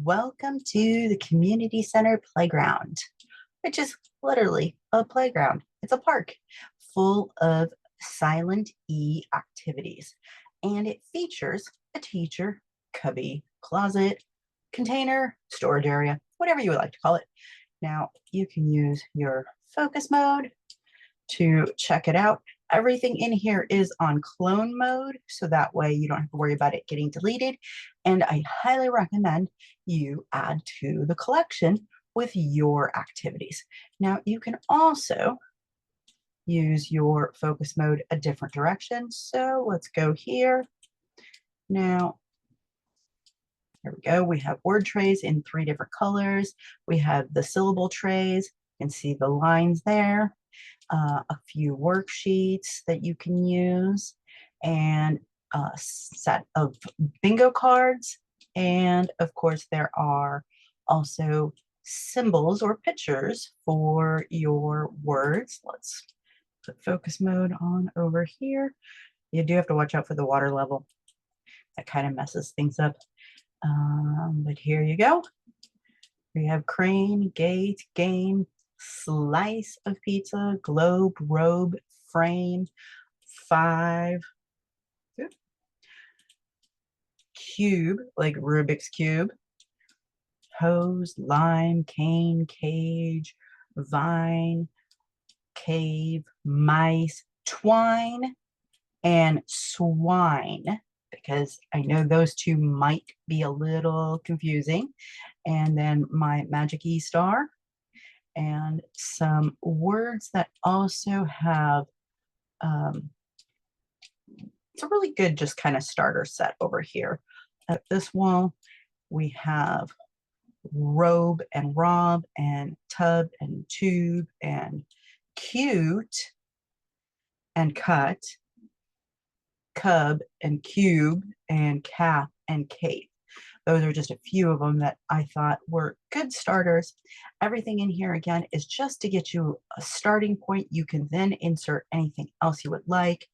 Welcome to the community center playground, which is literally a playground. It's a park full of silent E activities, and it features a teacher, cubby, closet, container, storage area, whatever you would like to call it. Now, you can use your focus mode to check it out. Everything in here is on clone mode, so that way you don't have to worry about it getting deleted. And I highly recommend you add to the collection with your activities. Now, you can also use your focus mode a different direction. So let's go here. Now, here we go. We have word trays in 3 different colors. We have the syllable trays. You can see the lines there. A few worksheets that you can use, and a set of bingo cards. And of course, there are also symbols or pictures for your words. Let's put focus mode on over here. You do have to watch out for the water level. That kind of messes things up. But here you go. We have crane, gate, game, slice of pizza, globe, robe, frame, 5, cube, like Rubik's Cube, hose, lime, cane, cage, vine, cave, mice, twine, and swine, because I know those 2 might be a little confusing. And then my magic E star, and some words that also have, it's a really good just kind of starter set over here. At this wall, we have robe and rob and tub and tube and cute and cut, cub and cube and cap and cape. Those are just a few of them that I thought were good starters. Everything in here, again, is just to get you a starting point. You can then insert anything else you would like.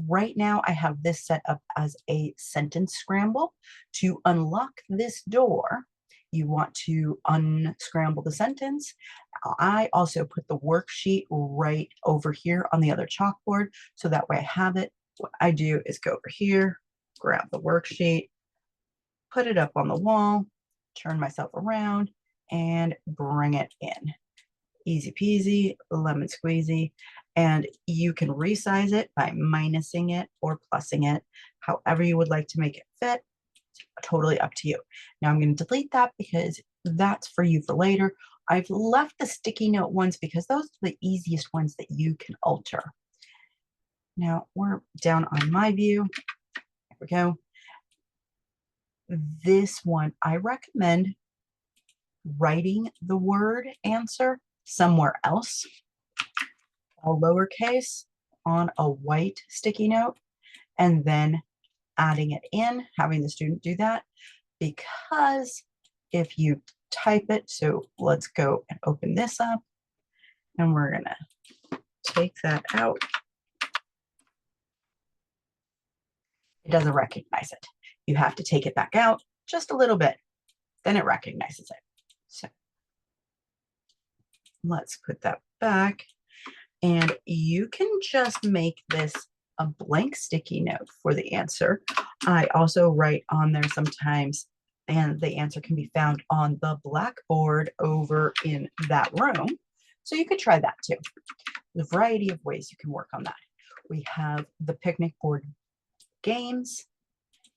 Right now, I have this set up as a sentence scramble. To unlock this door, you want to unscramble the sentence. I also put the worksheet right over here on the other chalkboard, so that way I have it. What I do is go over here, grab the worksheet, put it up on the wall, turn myself around, and bring it in. Easy peasy, lemon squeezy. And you can resize it by minusing it or plussing it, however you would like to make it fit. Totally up to you. Now I'm going to delete that because that's for you for later. I've left the sticky note ones because those are the easiest ones that you can alter. Now we're down on my view. There we go. This one, I recommend writing the word answer somewhere else, all lowercase, on a white sticky note, and then adding it in, having the student do that, because if you type it, so let's go and open this up, and we're gonna take that out. It doesn't recognize it. You have to take it back out just a little bit, then it recognizes it. So let's put that back, and you can just make this a blank sticky note for the answer. I also write on there sometimes, and the answer can be found on the blackboard over in that room. So you could try that too. There's a variety of ways you can work on that. We have the picnic board games.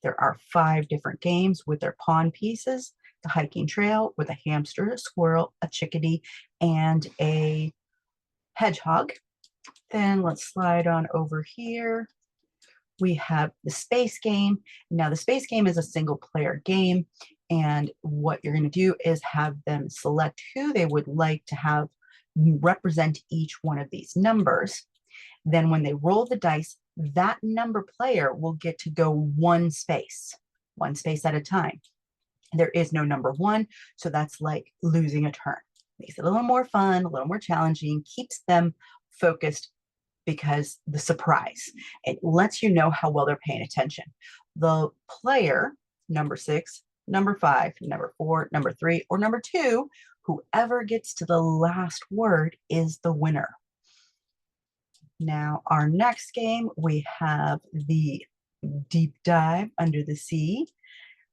There are 5 different games with their pawn pieces. The hiking trail with a hamster, a squirrel, a chickadee, and a hedgehog. Then let's slide on over here. We have the space game. Now the space game is a single player game, and what you're going to do is have them select who they would like to have represent each one of these numbers. Then when they roll the dice, that number player will get to go one space at a time. There is no number 1, so that's like losing a turn. Makes it a little more fun, a little more challenging, keeps them focused, because the surprise, it lets you know how well they're paying attention. The player, number 6, number 5, number 4, number 3, or number 2. Whoever gets to the last word is the winner. Now, our next game, we have the deep dive under the sea.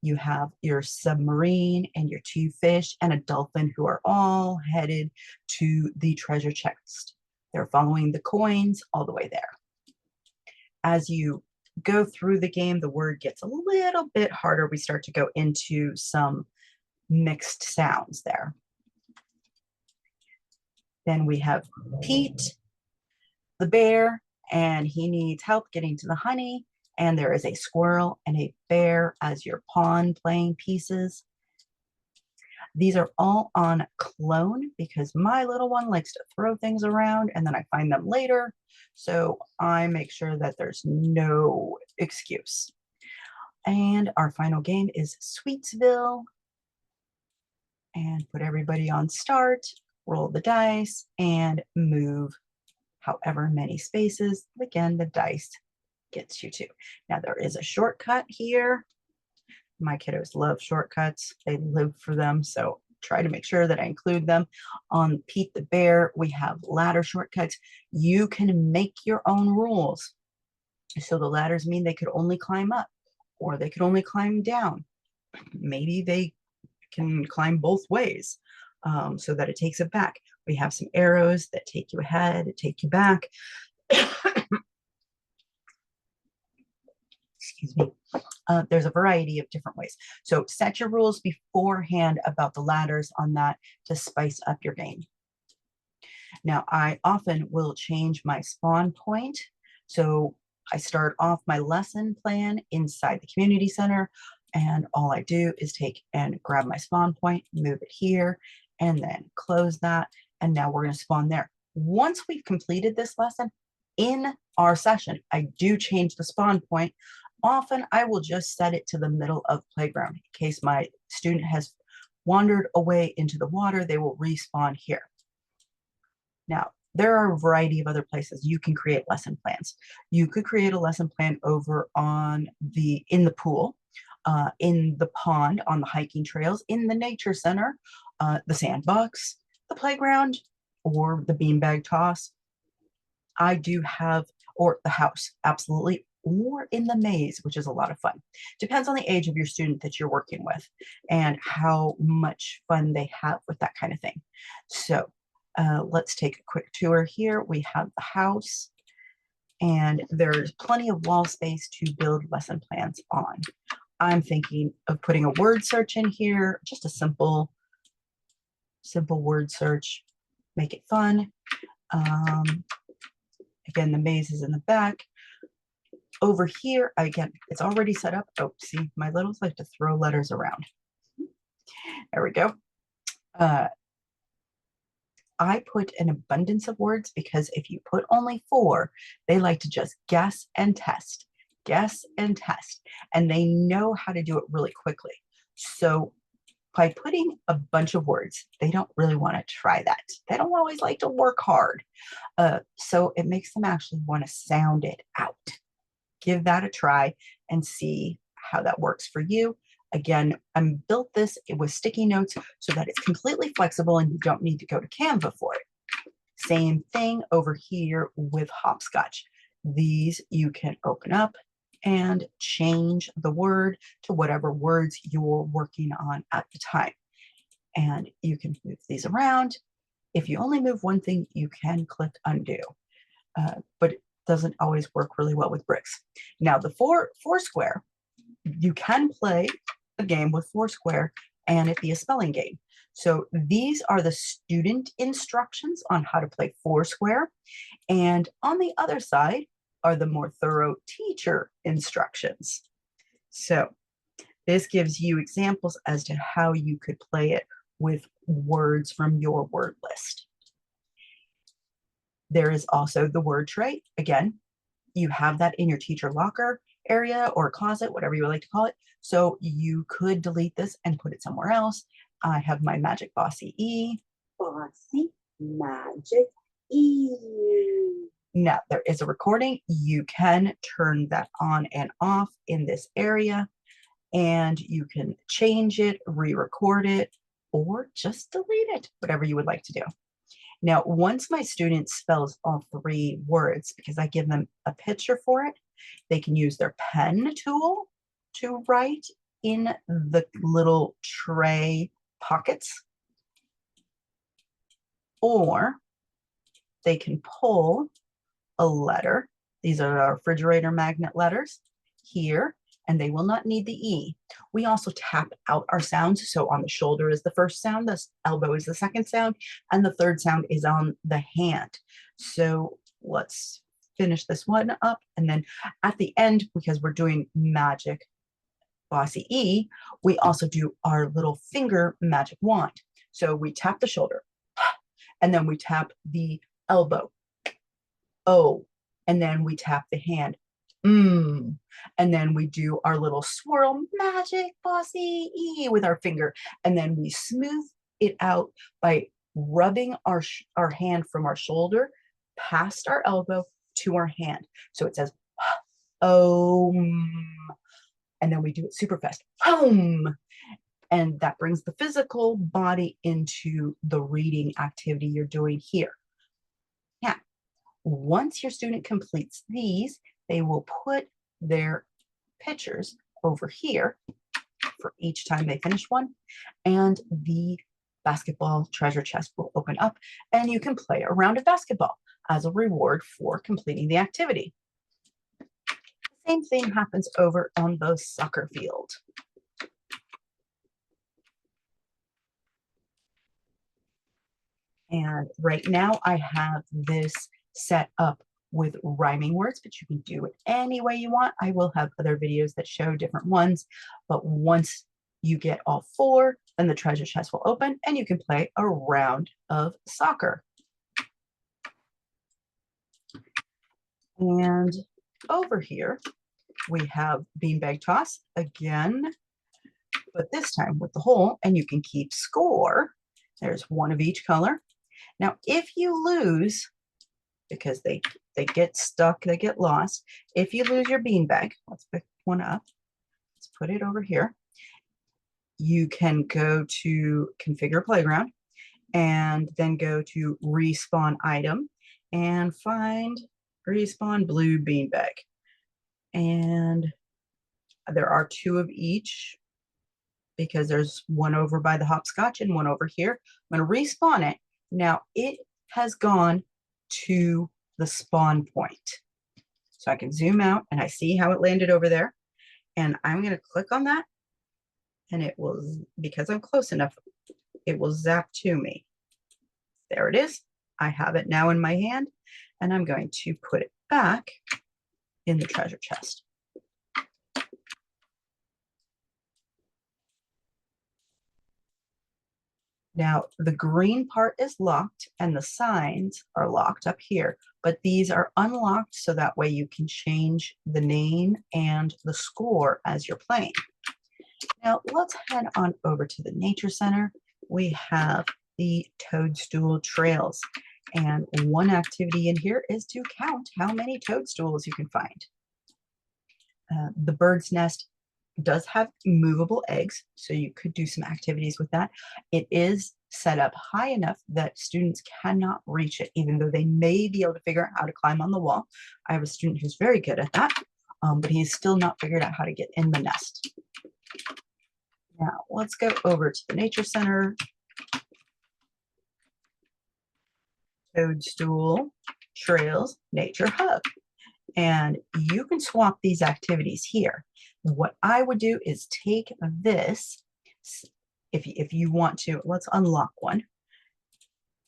You have your submarine and your 2 fish and a dolphin who are all headed to the treasure chest. They're following the coins all the way there. As you go through the game, the word gets a little bit harder. We start to go into some mixed sounds there. Then we have Pete, the bear, and he needs help getting to the honey. And there is a squirrel and a bear as your pawn playing pieces. These are all on clone because my little one likes to throw things around and then I find them later. So I make sure that there's no excuse. And our final game is Sweetsville. And put everybody on start, roll the dice, and move however many spaces. Again, the dice gets you to. Now there is a shortcut here. My kiddos love shortcuts. They live for them. So try to make sure that I include them. On Pete the Bear, we have ladder shortcuts. You can make your own rules. So the ladders mean they could only climb up or they could only climb down. Maybe they can climb both ways so that it takes it back. We have some arrows that take you ahead, take you back. Excuse me. There's a variety of different ways. So set your rules beforehand about the ladders on that to spice up your game. Now, I often will change my spawn point. So I start off my lesson plan inside the community center, and all I do is take and grab my spawn point, move it here, and then close that. And now we're going to spawn there. Once we've completed this lesson in our session, I do change the spawn point. Often I will just set it to the middle of playground in case my student has wandered away into the water, they will respawn here. Now, there are a variety of other places you can create lesson plans. You could create a lesson plan over in the pool, in the pond, on the hiking trails, in the nature center, the sandbox, the playground, or the beanbag toss. I do have, or the house, absolutely, or in the maze, which is a lot of fun. Depends on the age of your student that you're working with and how much fun they have with that kind of thing. So let's take a quick tour here. We have the house, and there's plenty of wall space to build lesson plans on. I'm thinking of putting a word search in here, just a simple word search, make it fun. Again, the maze is in the back. Over here, again, it's already set up. Oh, see, my littles like to throw letters around. There we go. I put an abundance of words because if you put only 4, they like to just guess and test, and they know how to do it really quickly. So by putting a bunch of words, they don't really want to try that. They don't always like to work hard. So it makes them actually want to sound it out. Give that a try and see how that works for you. Again, I built this with sticky notes so that it's completely flexible and you don't need to go to Canva for it. Same thing over here with hopscotch. These you can open up and change the word to whatever words you're working on at the time. And you can move these around. If you only move one thing, you can click undo. But it doesn't always work really well with bricks. Now, the Foursquare, you can play a game with Foursquare and it be a spelling game. So these are the student instructions on how to play Foursquare. And on the other side are the more thorough teacher instructions. So this gives you examples as to how you could play it with words from your word list. There is also the word tray. Again, you have that in your teacher locker area or closet, whatever you would like to call it. So you could delete this and put it somewhere else. I have my Magic Bossy E. Bossy Magic E. Now, there is a recording. You can turn that on and off in this area. and you can change it, re-record it, or just delete it, whatever you would like to do. Now, once my student spells all 3 words, because I give them a picture for it, they can use their pen tool to write in the little tray pockets, or they can pull a letter. These are our refrigerator magnet letters here, and they will not need the E. We also tap out our sounds. So on the shoulder is the first sound, the elbow is the second sound, and the third sound is on the hand. So let's finish this one up. And then at the end, because we're doing magic bossy E, we also do our little finger magic wand. So we tap the shoulder, and then we tap the elbow, O, and then we tap the hand, and then we do our little swirl magic bossy E with our finger, and then we smooth it out by rubbing our hand from our shoulder past our elbow to our hand. So it says and then we do it super fast, and that brings the physical body into the reading activity you're doing here. Now, once your student completes these, they will put their pictures over here for each time they finish one, and the basketball treasure chest will open up, and you can play a round of basketball as a reward for completing the activity. The same thing happens over on the soccer field. And right now I have this set up with rhyming words, but you can do it any way you want. I will have other videos that show different ones, but once you get all 4, then the treasure chest will open and you can play a round of soccer. And over here, we have beanbag toss again, but this time with the hole, and you can keep score. There's 1 of each color. Now, if you lose, because they get stuck, they get lost. If you lose your beanbag, let's pick one up. Let's put it over here. You can go to Configure Playground and then go to Respawn Item and find Respawn Blue Beanbag. And there are 2 of each because there's one over by the hopscotch and one over here. I'm going to respawn it. Now it has gone to the spawn point. So I can zoom out and I see how it landed over there. And I'm going to click on that and it will, because I'm close enough, it will zap to me. There it is. I have it now in my hand and I'm going to put it back in the treasure chest. Now, the green part is locked and the signs are locked up here, but these are unlocked so that way you can change the name and the score as you're playing. Now, let's head on over to the Nature Center. We have the toadstool trails, and one activity in here is to count how many toadstools you can find. The bird's nest does have movable eggs, so you could do some activities with that. It is set up high enough that students cannot reach it, even though they may be able to figure out how to climb on the wall. I have a student who's very good at that, but he's still not figured out how to get in the nest. Now, let's go over to the Nature Center. Toadstool Trails Nature Hub. And you can swap these activities here. What I would do is take this, if you want to, let's unlock one,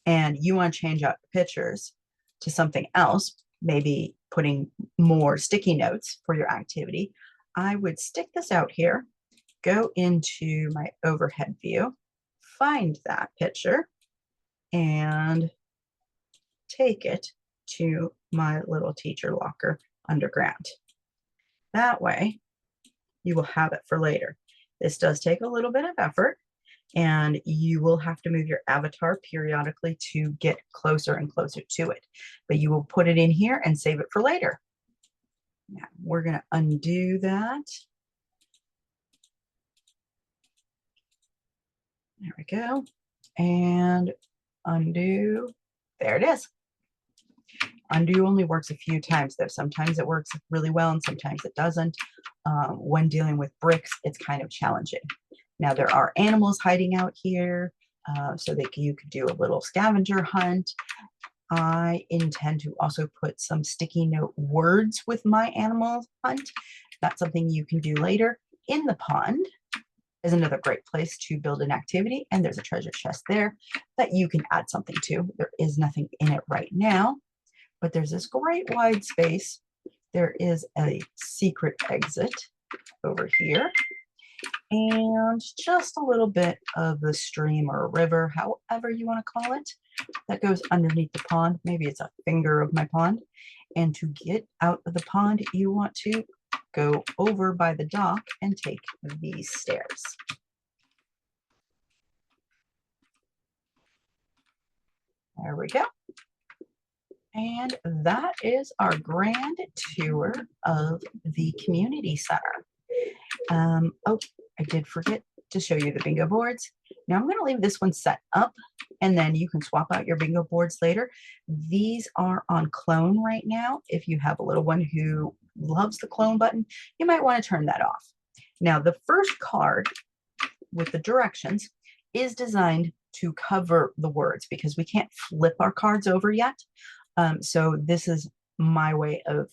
and you want to change out the pictures to something else, maybe putting more sticky notes for your activity, I would stick this out here, go into my overhead view, find that picture, and take it to my little teacher locker underground. That way, you will have it for later. This does take a little bit of effort, and you will have to move your avatar periodically to get closer and closer to it. But you will put it in here and save it for later. Now, we're going to undo that. There we go. And undo. There it is. Undo only works a few times though. Sometimes it works really well and sometimes it doesn't. When dealing with bricks, it's kind of challenging. Now there are animals hiding out here, so that you could do a little scavenger hunt. I intend to also put some sticky note words with my animal hunt. That's something you can do later. In the pond is another great place to build an activity, and there's a treasure chest there that you can add something to. There is nothing in it right now, but there's this great wide space. There is a secret exit over here, and just a little bit of the stream or river, however you want to call it, that goes underneath the pond. Maybe it's a finger of my pond. And to get out of the pond, you want to go over by the dock and take these stairs. There we go. And that is our grand tour of the community center. Oh, I did forget to show you the bingo boards. Now I'm going to leave this one set up and then you can swap out your bingo boards later. These are on clone right now. If you have a little one who loves the clone button, you might want to turn that off. Now the first card with the directions is designed to cover the words because we can't flip our cards over yet. So this is my way of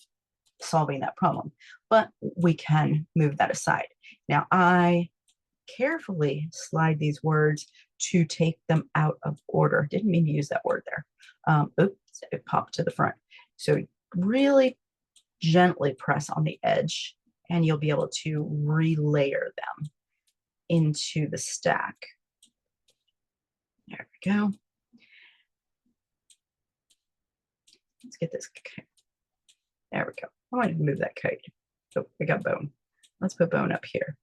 solving that problem, but we can move that aside. Now I carefully slide these words to take them out of order. Didn't mean to use that word there. Oops, it popped to the front. So really gently press on the edge and you'll be able to relayer them into the stack. There we go. Let's get this. There we go. I wanted to move that kite. Oh, we got Bone. Let's put Bone up here.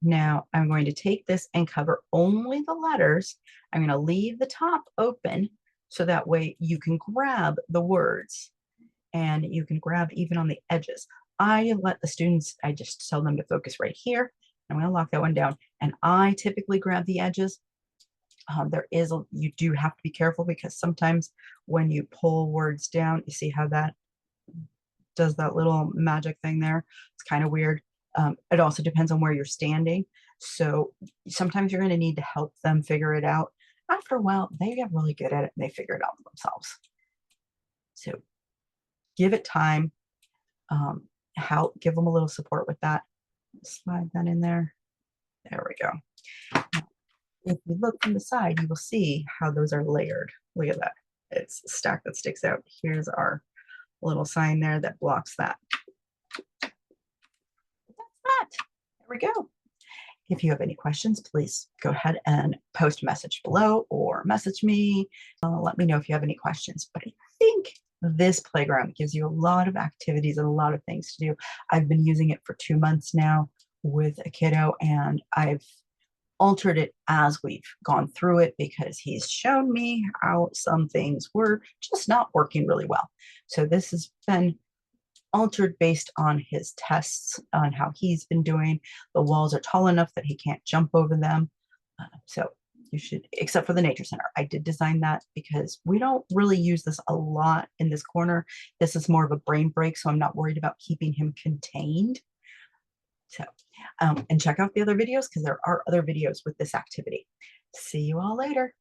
Now I'm going to take this and cover only the letters. I'm going to leave the top open so that way you can grab the words and you can grab even on the edges. I let the students, I just tell them to focus right here. I'm going to lock that one down and I typically grab the edges. You do have to be careful because sometimes when you pull words down, you see how that does that little magic thing there. It's kind of weird. It also depends on where you're standing. So sometimes you're going to need to help them figure it out. After a while, they get really good at it and they figure it out themselves. So give it time. Give them a little support with that. Slide that in there. There we go. If you look from the side, you will see how those are layered. Look at that. It's a stack that sticks out. Here's our little sign there that blocks that. That's that. There we go. If you have any questions, please go ahead and post a message below or message me. Let me know if you have any questions. But I think this playground gives you a lot of activities and a lot of things to do. I've been using it for 2 months now with a kiddo, and I've altered it as we've gone through it because he's shown me how some things were just not working really well. So this has been altered based on his tests on how he's been doing. The walls are tall enough that he can't jump over them. So you should, except for the nature center. I did design that because we don't really use this a lot in this corner. This is more of a brain break, so I'm not worried about keeping him contained. So, and check out the other videos because there are other videos with this activity. See you all later.